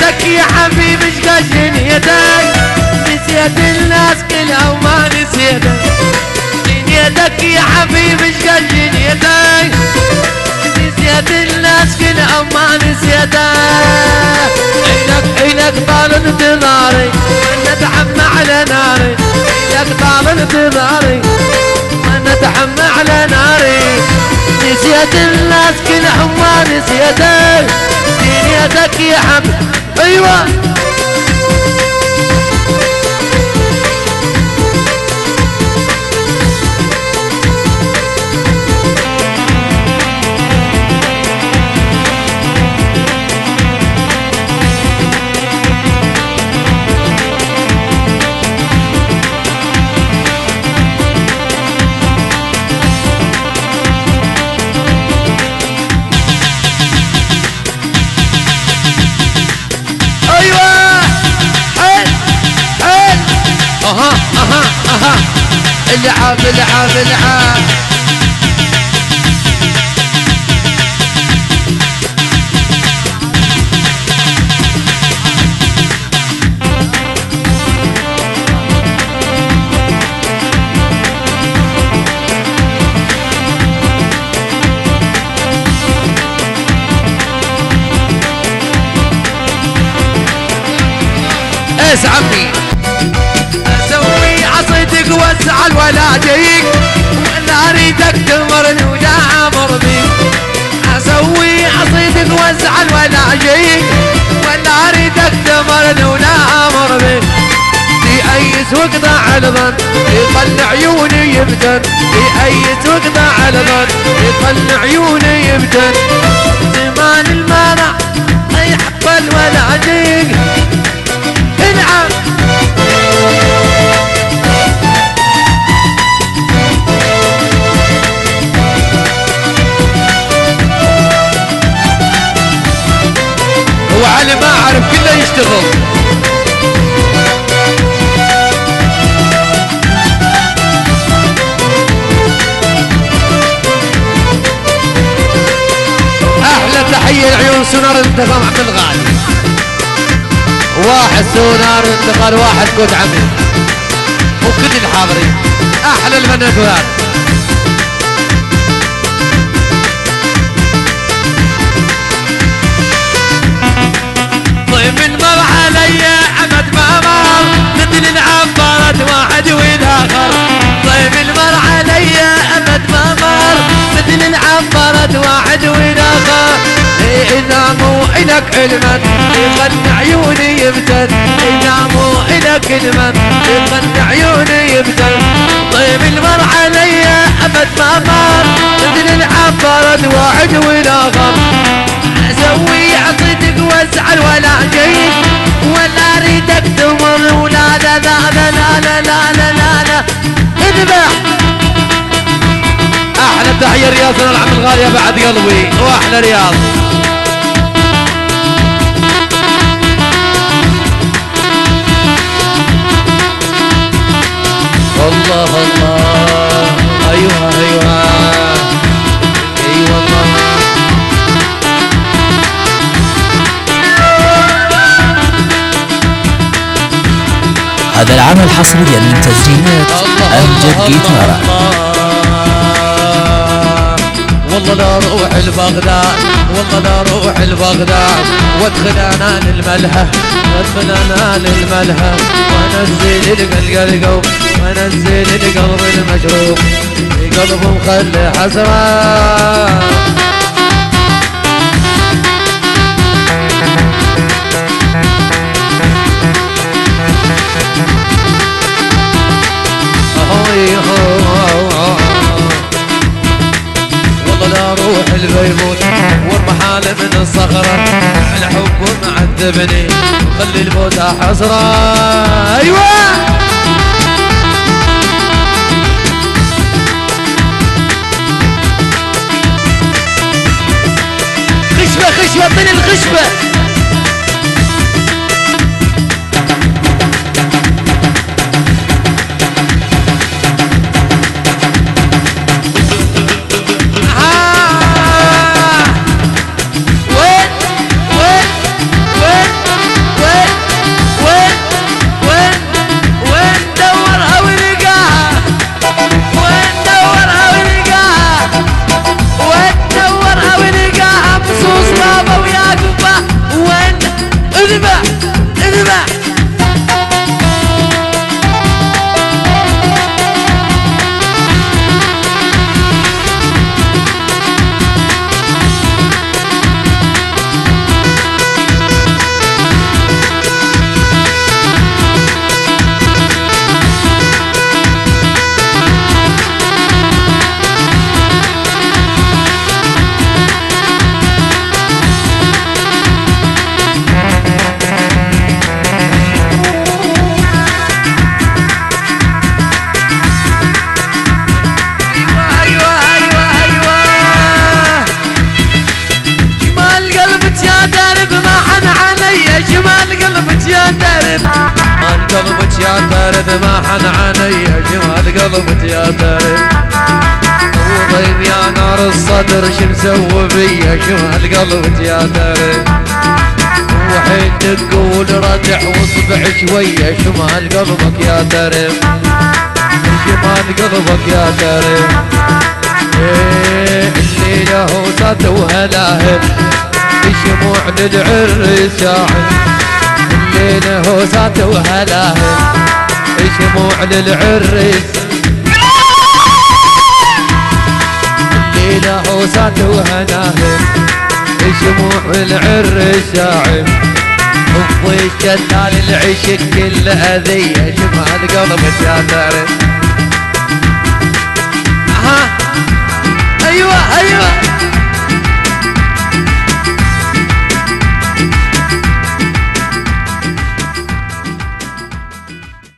دنيتك يا حبيبي ايش قد دنيتك نسيت الناس كلها وما نسيتك دنيتك يا حبيبي ايش قد دنيتك نسيت الناس كلها وما نسيتك عينك طال انتظاري وانا اتحمى على ناري عينك طال انتظاري وانا اتحمى على ناري نسيت الناس كلها وما نسيتك دنيتك يا حبيبي ايوه العب العب العب ايش عمي وازعل ولا جيك ولا اريدك تمرني ولا امر بيك اسوي عصيدك وازعل ولا جيك ولا اريدك تمرني ولا امر بيك في اي سوق ضاع الظن يطلع عيوني يبتن في اي سوق ضاع الظن يطلع عيوني يبتن زمان المانع ما يحقل ولا جيك انعم وعلي ما اعرف كله يشتغل احلى تحيه لعيون سونار انتقام عبد الغالي واحد سونار انتقال واحد كود عمي وكل الحاضرين احلى المنافذات من مر علي عمد ما مر مثل العبارة واحد والاخر طيب المر علي عمد ما مر مثل العبارة واحد والاخر اذا مو الك علما يغنى عيوني يبتل اذا مو الك علما يغنى عيوني يبتل طيب المر علي عمد ما مر مثل العبارة واحد والاخر اسوي عصيتك وازعل ولا جيد ولا اريدك تمر ولا لا لا لا لا لا لا لا لا اذبح احلى تحيه رياضنا العم الغاليه بعد قلبي واحلى رياض الله الله ايوه ايوه اي والله هذا العمل حصريا من تسجيلات أمجد جيتارة. والله لا روح لبغداد والله لا روح لبغداد وادخل انا للملهى وادخل انا للملهى وانزل القلب وانزل القلب المجروح في قلبه مخلي حسرة والله لا روح البيبوت والرحال من الصخرة على حبه معذبني خلي الموت حسرة ايوه خشبة خشبة من الخشبة شمال قلبك يا ترد شمال قلبك يا ترد ما حن علي شمال قلبك يا ترد وضيب يا نار الصدر شو مسوي بيا شمال قلبك يا ترد وحين تقول ردع واصبع شوية شمال قلبك يا ترد شمال قلبك يا ترد الليلة هوسات وهلاهل الشموع للعرس شاعل الليلة هوسات وهلاهل الشموع للعرس الليلة هوسات وهلاهل الشموع للعرس شاعل الضيق شتال العشق كل أذية شمال قلبك يا ترد ايوه ايوه